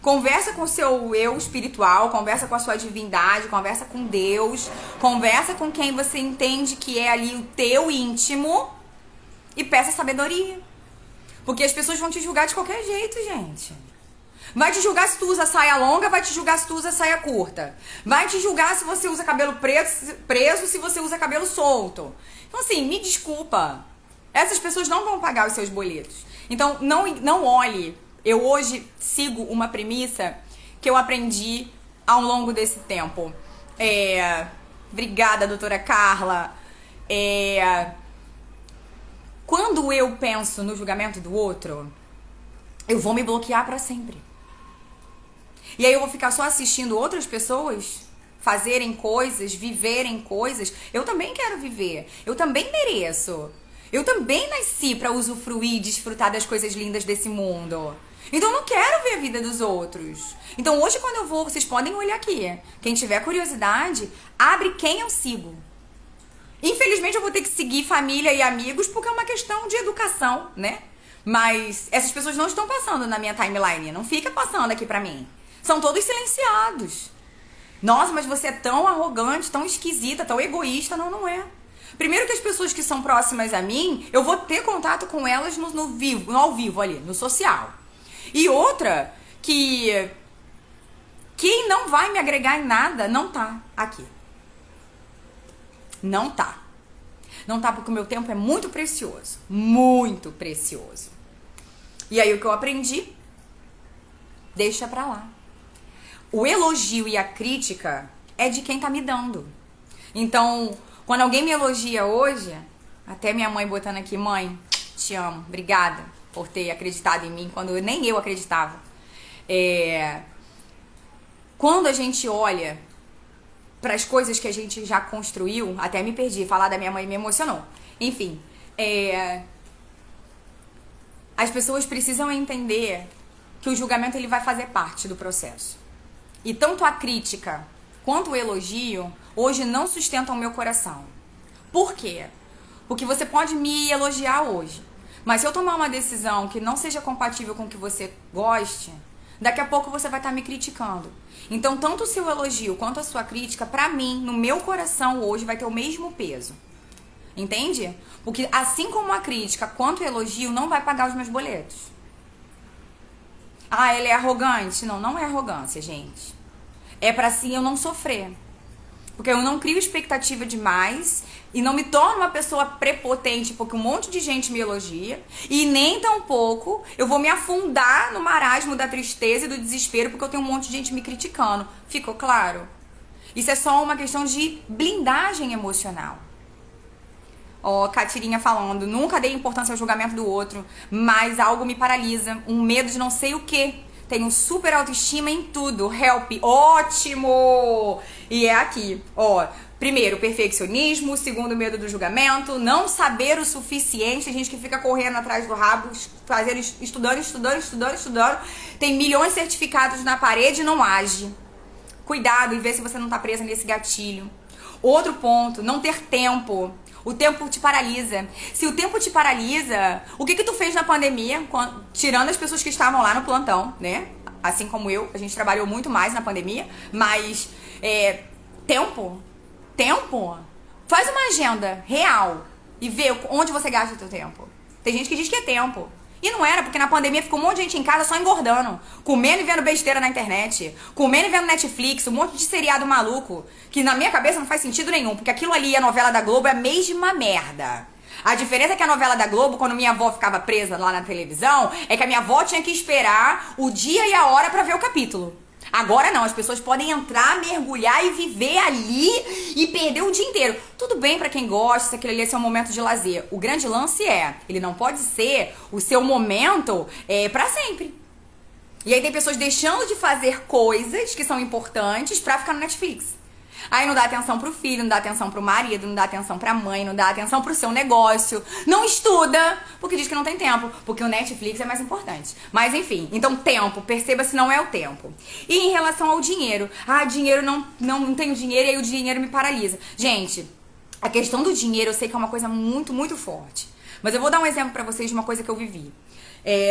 Conversa com o seu eu espiritual, conversa com a sua divindade, conversa com Deus, conversa com quem você entende que é ali o teu íntimo e peça sabedoria. Porque as pessoas vão te julgar de qualquer jeito, gente. Vai te julgar se tu usa saia longa, vai te julgar se tu usa saia curta. Vai te julgar se você usa cabelo preso, se você usa cabelo solto. Então, assim, me desculpa. Essas pessoas não vão pagar os seus boletos. Então, não olhe. Eu hoje sigo uma premissa que eu aprendi ao longo desse tempo. Obrigada, doutora Carla. Quando eu penso no julgamento do outro, eu vou me bloquear pra sempre. E aí eu vou ficar só assistindo outras pessoas fazerem coisas, viverem coisas. Eu também quero viver. Eu também mereço. Eu também nasci pra usufruir e desfrutar das coisas lindas desse mundo. Então eu não quero ver a vida dos outros. Então hoje quando eu vou, vocês podem olhar aqui. Quem tiver curiosidade, abre quem eu sigo. Infelizmente eu vou ter que seguir família e amigos porque é uma questão de educação, né? Mas essas pessoas não estão passando na minha timeline. Não fica passando aqui pra mim. São todos silenciados. Nossa, mas você é tão arrogante, tão esquisita, tão egoísta. Não, não é. Primeiro que as pessoas que são próximas a mim, eu vou ter contato com elas no ao vivo ali, no social. E outra, que quem não vai me agregar em nada, não tá aqui. Não tá. Não tá porque o meu tempo é muito precioso. Muito precioso. E aí o que eu aprendi, deixa pra lá. O elogio e a crítica é de quem tá me dando. Então, quando alguém me elogia hoje, até minha mãe botando aqui, mãe, te amo, obrigada por ter acreditado em mim quando nem eu acreditava. Quando a gente olha para as coisas que a gente já construiu, até me perdi, falar da minha mãe me emocionou. Enfim, as pessoas precisam entender que o julgamento ele vai fazer parte do processo. E tanto a crítica quanto o elogio hoje não sustentam o meu coração. Por quê? Porque você pode me elogiar hoje, mas se eu tomar uma decisão que não seja compatível com o que você goste, daqui a pouco você vai estar me criticando. Então, tanto o seu elogio quanto a sua crítica, pra mim, no meu coração hoje, vai ter o mesmo peso. Entende? Porque assim como a crítica quanto o elogio não vai pagar os meus boletos. Ah, ele é arrogante? Não, não é arrogância, gente. É pra assim eu não sofrer. Porque eu não crio expectativa demais e não me torno uma pessoa prepotente porque um monte de gente me elogia. E nem tampouco eu vou me afundar no marasmo da tristeza e do desespero porque eu tenho um monte de gente me criticando. Ficou claro? Isso é só uma questão de blindagem emocional. Ó, Catirinha falando, nunca dei importância ao julgamento do outro, mas algo me paralisa, um medo de não sei o que. Tenho super autoestima em tudo. Help, ótimo! E é aqui, ó. Primeiro, perfeccionismo. Segundo, medo do julgamento. Não saber o suficiente. Tem gente que fica correndo atrás do rabo, estudando. Tem milhões de certificados na parede e não age. Cuidado e vê se você não tá presa nesse gatilho. Outro ponto, não ter tempo. O tempo te paralisa. Se o tempo te paralisa, o que tu fez na pandemia, tirando as pessoas que estavam lá no plantão, né? Assim como eu, a gente trabalhou muito mais na pandemia, mas tempo. Tempo. Faz uma agenda real e vê onde você gasta o seu tempo. Tem gente que diz que é tempo. E não era, porque na pandemia ficou um monte de gente em casa só engordando. Comendo e vendo besteira na internet. Comendo e vendo Netflix, um monte de seriado maluco. Que na minha cabeça não faz sentido nenhum. Porque aquilo ali, a novela da Globo, é a mesma merda. A diferença é que a novela da Globo, quando minha avó ficava presa lá na televisão, é que a minha avó tinha que esperar o dia e a hora pra ver o capítulo. Agora não, as pessoas podem entrar, mergulhar e viver ali e perder o dia inteiro. Tudo bem pra quem gosta, se aquele ali é seu momento de lazer. O grande lance ele não pode ser o seu momento pra sempre. E aí tem pessoas deixando de fazer coisas que são importantes pra ficar no Netflix. Aí não dá atenção pro filho, não dá atenção pro marido, não dá atenção pra mãe, não dá atenção pro seu negócio, não estuda, porque diz que não tem tempo, porque o Netflix é mais importante. Mas enfim, então tempo, perceba se não é o tempo. E em relação ao dinheiro, dinheiro não tenho dinheiro e aí o dinheiro me paralisa. Gente, a questão do dinheiro eu sei que é uma coisa muito, muito forte. Mas eu vou dar um exemplo pra vocês de uma coisa que eu vivi.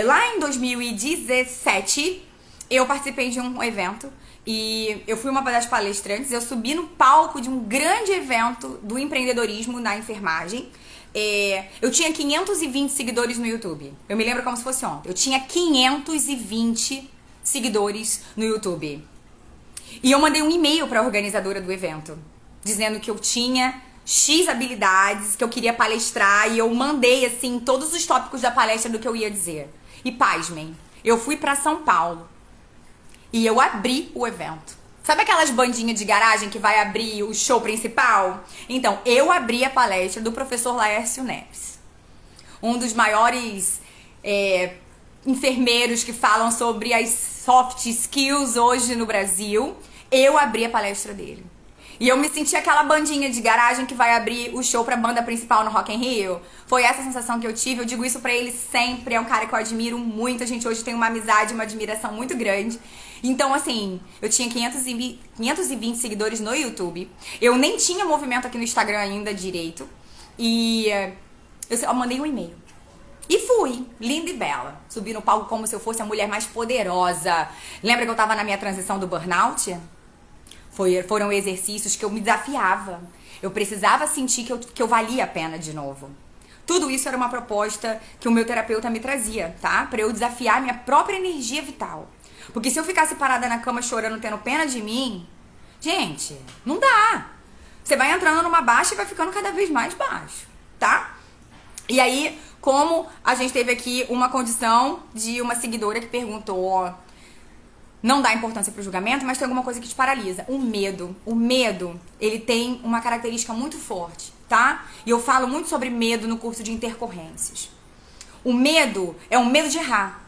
Lá em 2017, eu participei de um evento e eu fui uma das palestrantes. Eu subi no palco de um grande evento do empreendedorismo na enfermagem. Eu tinha 520 seguidores no YouTube. Eu me lembro como se fosse ontem. Eu tinha 520 seguidores no YouTube. E eu mandei um e-mail para a organizadora do evento, dizendo que eu tinha X habilidades, que eu queria palestrar. E eu mandei, assim, todos os tópicos da palestra do que eu ia dizer. E pasmem, eu fui para São Paulo. E eu abri o evento. Sabe aquelas bandinhas de garagem que vai abrir o show principal? Então, eu abri a palestra do professor Laércio Neves. Um dos maiores enfermeiros que falam sobre as soft skills hoje no Brasil. Eu abri a palestra dele. E eu me senti aquela bandinha de garagem que vai abrir o show pra banda principal no Rock in Rio. Foi essa a sensação que eu tive. Eu digo isso pra ele sempre. É um cara que eu admiro muito. A gente hoje tem uma amizade, uma admiração muito grande. Então, assim, eu tinha 520 seguidores no YouTube. Eu nem tinha movimento aqui no Instagram ainda direito. E eu mandei um e-mail. E fui, linda e bela. Subi no palco como se eu fosse a mulher mais poderosa. Lembra que eu tava na minha transição do burnout? Foram exercícios que eu me desafiava. Eu precisava sentir que eu valia a pena de novo. Tudo isso era uma proposta que o meu terapeuta me trazia, tá? Pra eu desafiar a minha própria energia vital. Porque se eu ficasse parada na cama chorando, tendo pena de mim, gente, não dá. Você vai entrando numa baixa e vai ficando cada vez mais baixo, tá? E aí, como a gente teve aqui uma condição de uma seguidora que perguntou... Não dá importância pro julgamento, mas tem alguma coisa que te paralisa. O medo. O medo, ele tem uma característica muito forte, tá? E eu falo muito sobre medo no curso de intercorrências. O medo é um medo de errar.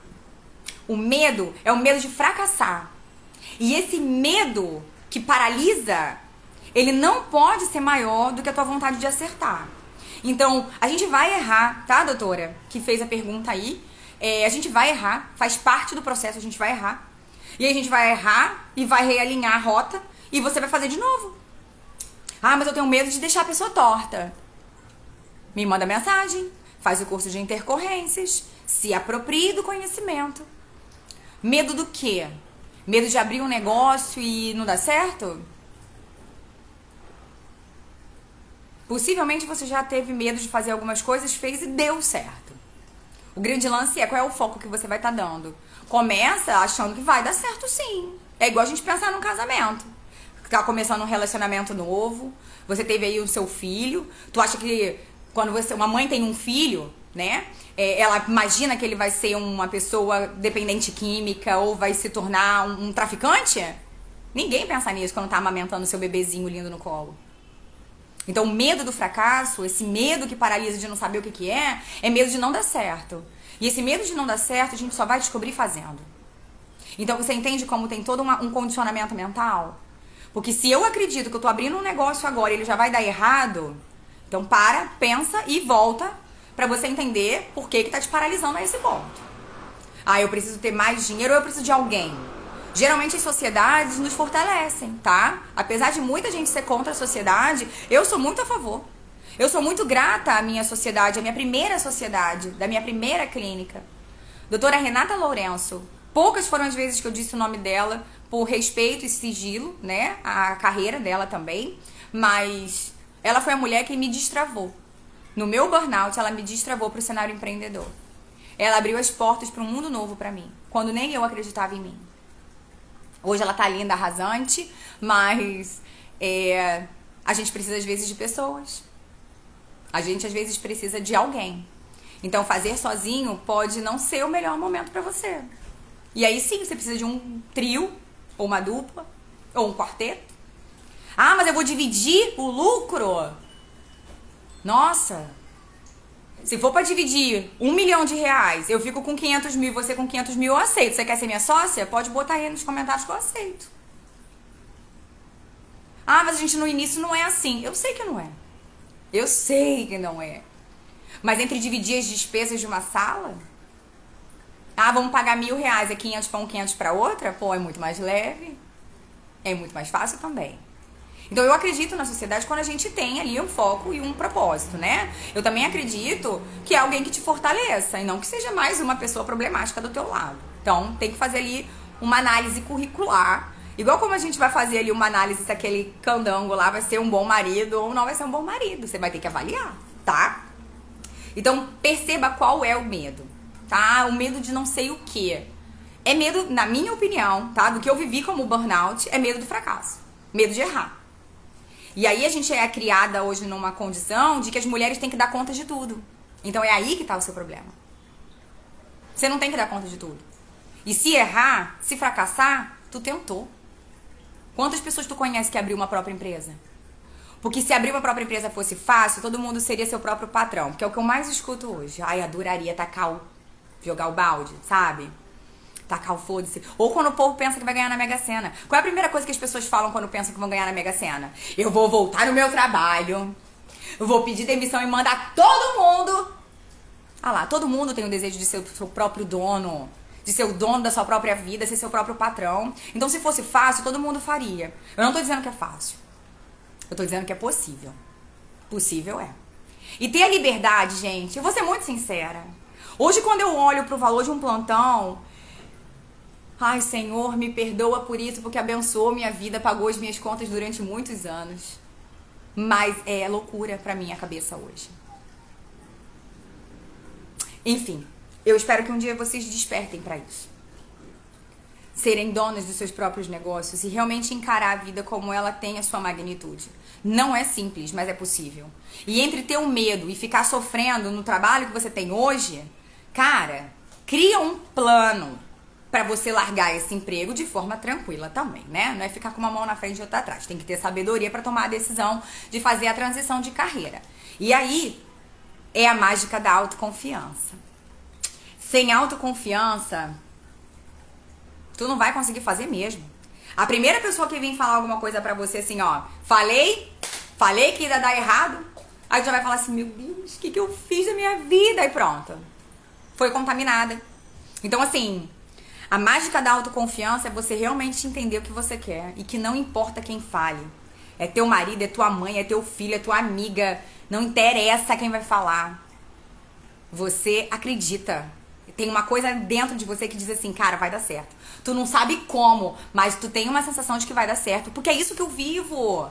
O medo é o medo de fracassar. E esse medo que paralisa, ele não pode ser maior do que a tua vontade de acertar. Então, a gente vai errar, tá, doutora? Que fez a pergunta aí. A gente vai errar, faz parte do processo, a gente vai errar. E aí a gente vai errar e vai realinhar a rota e você vai fazer de novo. Mas eu tenho medo de deixar a pessoa torta. Me manda mensagem, faz o curso de intercorrências, se aproprie do conhecimento. Medo do quê? Medo de abrir um negócio e não dar certo? Possivelmente você já teve medo de fazer algumas coisas, fez e deu certo. O grande lance é qual é o foco que você vai estar dando. Começa achando que vai dar certo sim. É igual a gente pensar num casamento. Tá começando um relacionamento novo, você teve aí o seu filho, tu acha que quando uma mãe tem um filho, né? Ela imagina que ele vai ser uma pessoa dependente química ou vai se tornar um traficante? Ninguém pensa nisso quando tá amamentando seu bebezinho lindo no colo. Então, o medo do fracasso, esse medo que paralisa de não saber o que é medo de não dar certo. E esse medo de não dar certo, a gente só vai descobrir fazendo. Então, você entende como tem todo um condicionamento mental? Porque se eu acredito que eu tô abrindo um negócio agora e ele já vai dar errado, então para, pensa e volta pra você entender por que tá te paralisando a esse ponto. Eu preciso ter mais dinheiro ou eu preciso de alguém? Geralmente as sociedades nos fortalecem, tá? Apesar de muita gente ser contra a sociedade, eu sou muito a favor. Eu sou muito grata à minha sociedade, à minha primeira sociedade, da minha primeira clínica. Doutora Renata Lourenço. Poucas foram as vezes que eu disse o nome dela, por respeito e sigilo, né? A carreira dela também. Mas ela foi a mulher que me destravou. No meu burnout, ela me destravou para o cenário empreendedor. Ela abriu as portas para um mundo novo para mim, quando nem eu acreditava em mim. Hoje ela tá linda, arrasante, mas a gente precisa às vezes de pessoas. A gente às vezes precisa de alguém. Então fazer sozinho pode não ser o melhor momento para você. E aí sim, você precisa de um trio, ou uma dupla, ou um quarteto. Ah, mas eu vou dividir o lucro? Nossa, se for pra dividir R$1 milhão, eu fico com 500 mil e você com 500 mil, eu aceito. Você quer ser minha sócia? Pode botar aí nos comentários que eu aceito. Ah, mas a gente no início não é assim. Eu sei que não é. Eu sei que não é. Mas entre dividir as despesas de uma sala... Ah, vamos pagar R$1.000, é 500 pra um, 500 pra outra? Pô, é muito mais leve. É muito mais fácil também. Então eu acredito na sociedade quando a gente tem ali um foco e um propósito, né? Eu também acredito que é alguém que te fortaleça e não que seja mais uma pessoa problemática do teu lado. Então tem que fazer ali uma análise curricular. Igual como a gente vai fazer ali uma análise se aquele candango lá vai ser um bom marido ou não vai ser um bom marido. Você vai ter que avaliar, tá? Então perceba qual é o medo, tá? O medo de não sei o quê. É medo, na minha opinião, tá? Do que eu vivi como burnout, é medo do fracasso. Medo de errar. E aí a gente é criada hoje numa condição de que as mulheres têm que dar conta de tudo. Então é aí que tá o seu problema. Você não tem que dar conta de tudo. E se errar, se fracassar, tu tentou. Quantas pessoas tu conhece que abriu uma própria empresa? Porque se abrir uma própria empresa fosse fácil, todo mundo seria seu próprio patrão. Porque é o que eu mais escuto hoje. Ai, adoraria jogar o balde, sabe? Tacar o foda-se. Ou quando o povo pensa que vai ganhar na Mega Sena. Qual é a primeira coisa que as pessoas falam quando pensam que vão ganhar na Mega Sena? Eu vou voltar no meu trabalho. Eu vou pedir demissão e mandar todo mundo. Ah lá, todo mundo tem o desejo de ser o seu próprio dono. De ser o dono da sua própria vida, ser seu próprio patrão. Então se fosse fácil, todo mundo faria. Eu não tô dizendo que é fácil. Eu tô dizendo que é possível. Possível é. E ter a liberdade, gente, eu vou ser muito sincera. Hoje quando eu olho pro valor de um plantão... Ai, Senhor, me perdoa por isso, porque abençoou minha vida, pagou as minhas contas durante muitos anos. Mas é loucura pra minha cabeça hoje. Enfim, eu espero que um dia vocês despertem pra isso. Serem donas dos seus próprios negócios e realmente encarar a vida como ela tem a sua magnitude. Não é simples, mas é possível. E entre ter um medo e ficar sofrendo no trabalho que você tem hoje, cara, cria um plano pra você largar esse emprego de forma tranquila também, né? Não é ficar com uma mão na frente e outra atrás. Tem que ter sabedoria pra tomar a decisão de fazer a transição de carreira. E aí, é a mágica da autoconfiança. Sem autoconfiança, tu não vai conseguir fazer mesmo. A primeira pessoa que vem falar alguma coisa pra você assim, ó, falei que ia dar errado, aí tu já vai falar assim, meu Deus, o que eu fiz da minha vida? E pronto. Foi contaminada. Então, assim... A mágica da autoconfiança é você realmente entender o que você quer e que não importa quem fale. É teu marido, é tua mãe, é teu filho, é tua amiga. Não interessa quem vai falar. Você acredita. Tem uma coisa dentro de você que diz assim, cara, vai dar certo. Tu não sabe como, mas tu tem uma sensação de que vai dar certo. Porque é isso que eu vivo.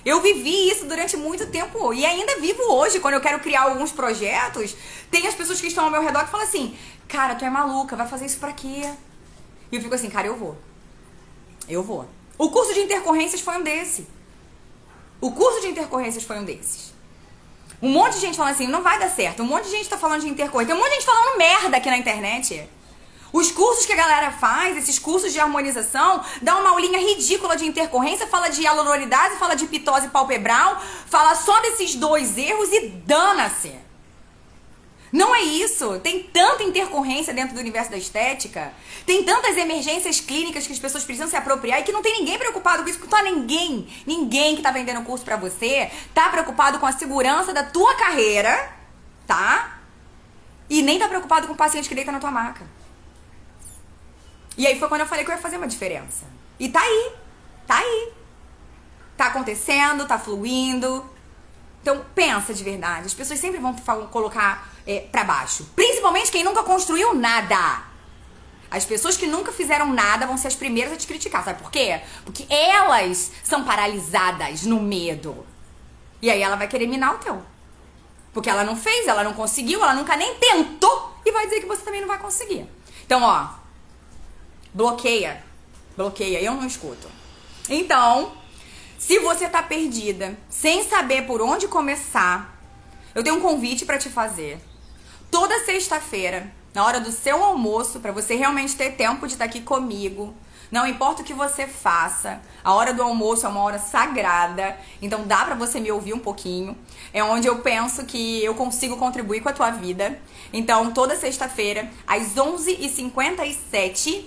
Eu vivi isso durante muito tempo e ainda vivo hoje. Quando eu quero criar alguns projetos, tem as pessoas que estão ao meu redor que falam assim, cara, tu é maluca, vai fazer isso pra quê? E eu fico assim, cara, eu vou. Eu vou. O curso de intercorrências foi um desses. Um monte de gente falando assim, não vai dar certo. Um monte de gente tá falando de intercorrência. Tem um monte de gente falando merda aqui na internet. Os cursos que a galera faz, esses cursos de harmonização, dá uma aulinha ridícula de intercorrência, fala de hialuronidase, fala de pitose palpebral, fala só desses dois erros e dana-se. Não é isso. Tem tanta intercorrência dentro do universo da estética. Tem tantas emergências clínicas que as pessoas precisam se apropriar e que não tem ninguém preocupado com isso. Porque ninguém que tá vendendo curso pra você tá preocupado com a segurança da tua carreira, tá? E nem tá preocupado com o paciente que deita na tua maca. E aí foi quando eu falei que eu ia fazer uma diferença. E tá aí. Tá acontecendo, tá fluindo. Então pensa de verdade. As pessoas sempre vão colocar pra baixo. Principalmente quem nunca construiu nada. As pessoas que nunca fizeram nada vão ser as primeiras a te criticar. Sabe por quê? Porque elas são paralisadas no medo. E aí ela vai querer minar o teu. Porque ela não fez, ela não conseguiu, ela nunca nem tentou e vai dizer que você também não vai conseguir. Então, ó, bloqueia. Bloqueia, eu não escuto. Então, se você tá perdida, sem saber por onde começar, eu tenho um convite pra te fazer. Toda sexta-feira, na hora do seu almoço, pra você realmente ter tempo de estar aqui comigo, não importa o que você faça, a hora do almoço é uma hora sagrada, então dá pra você me ouvir um pouquinho. É onde eu penso que eu consigo contribuir com a tua vida. Então, toda sexta-feira, às 11h57,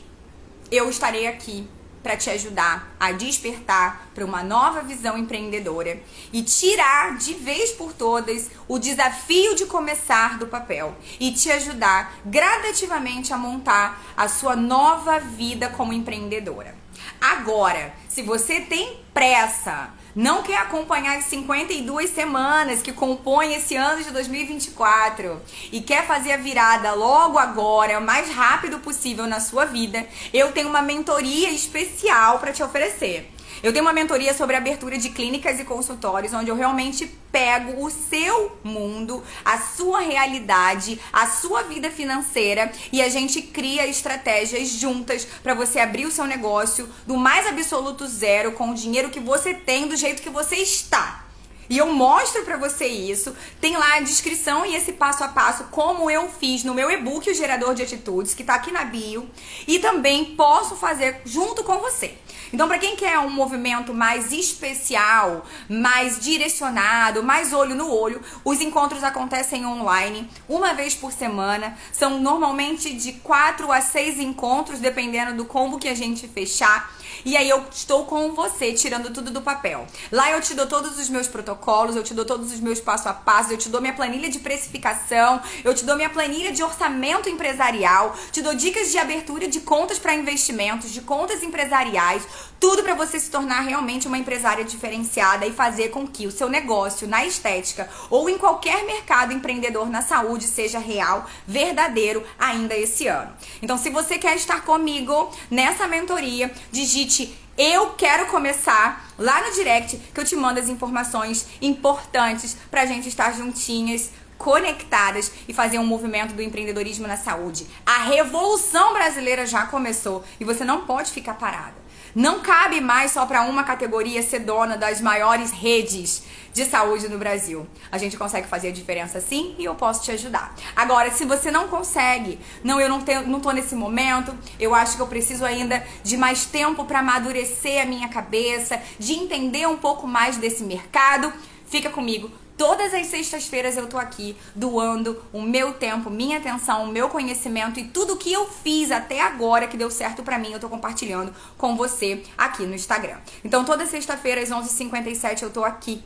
eu estarei aqui para te ajudar a despertar para uma nova visão empreendedora e tirar de vez por todas o desafio de começar do papel e te ajudar gradativamente a montar a sua nova vida como empreendedora. Agora, se você tem pressa, não quer acompanhar as 52 semanas que compõem esse ano de 2024 e quer fazer a virada logo agora, o mais rápido possível na sua vida, eu tenho uma mentoria especial para te oferecer. Eu tenho uma mentoria sobre abertura de clínicas e consultórios, onde eu realmente pego o seu mundo, a sua realidade, a sua vida financeira e a gente cria estratégias juntas para você abrir o seu negócio do mais absoluto zero, com o dinheiro que você tem, do jeito que você está. E eu mostro pra você isso, tem lá a descrição e esse passo a passo, como eu fiz no meu e-book, o Gerador de Atitudes, que tá aqui na bio, e também posso fazer junto com você. Então, pra quem quer um movimento mais especial, mais direcionado, mais olho no olho, os encontros acontecem online, uma vez por semana, são normalmente de 4 a 6 encontros, dependendo do combo que a gente fechar. E aí eu estou com você, tirando tudo do papel. Lá eu te dou todos os meus protocolos, eu te dou todos os meus passo a passo, eu te dou minha planilha de precificação, eu te dou minha planilha de orçamento empresarial, te dou dicas de abertura de contas para investimentos, de contas empresariais, tudo para você se tornar realmente uma empresária diferenciada e fazer com que o seu negócio na estética ou em qualquer mercado empreendedor na saúde seja real, verdadeiro ainda esse ano. Então, se você quer estar comigo nessa mentoria, digite "eu quero começar" lá no direct, que eu te mando as informações importantes pra gente estar juntinhas, conectadas e fazer um movimento do empreendedorismo na saúde. A revolução brasileira já começou e você não pode ficar parada. Não cabe mais só para uma categoria ser dona das maiores redes de saúde no Brasil. A gente consegue fazer a diferença sim e eu posso te ajudar. Agora, se você não consegue, eu não tô nesse momento, eu acho que eu preciso ainda de mais tempo para amadurecer a minha cabeça, de entender um pouco mais desse mercado, fica comigo. Todas as sextas-feiras eu tô aqui doando o meu tempo, minha atenção, o meu conhecimento e tudo que eu fiz até agora que deu certo pra mim, eu tô compartilhando com você aqui no Instagram. Então toda sexta-feira às 11h57 eu tô aqui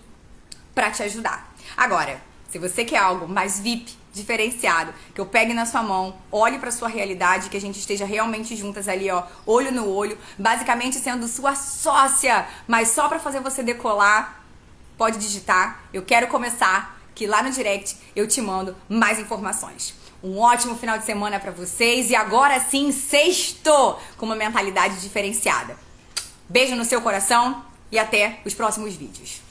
pra te ajudar. Agora, se você quer algo mais VIP, diferenciado, que eu pegue na sua mão, olhe pra sua realidade, que a gente esteja realmente juntas ali, ó, olho no olho, basicamente sendo sua sócia, mas só pra fazer você decolar, pode digitar, eu quero começar, que lá no direct eu te mando mais informações. Um ótimo final de semana pra vocês e agora sim, sexto, com uma mentalidade diferenciada. Beijo no seu coração e até os próximos vídeos.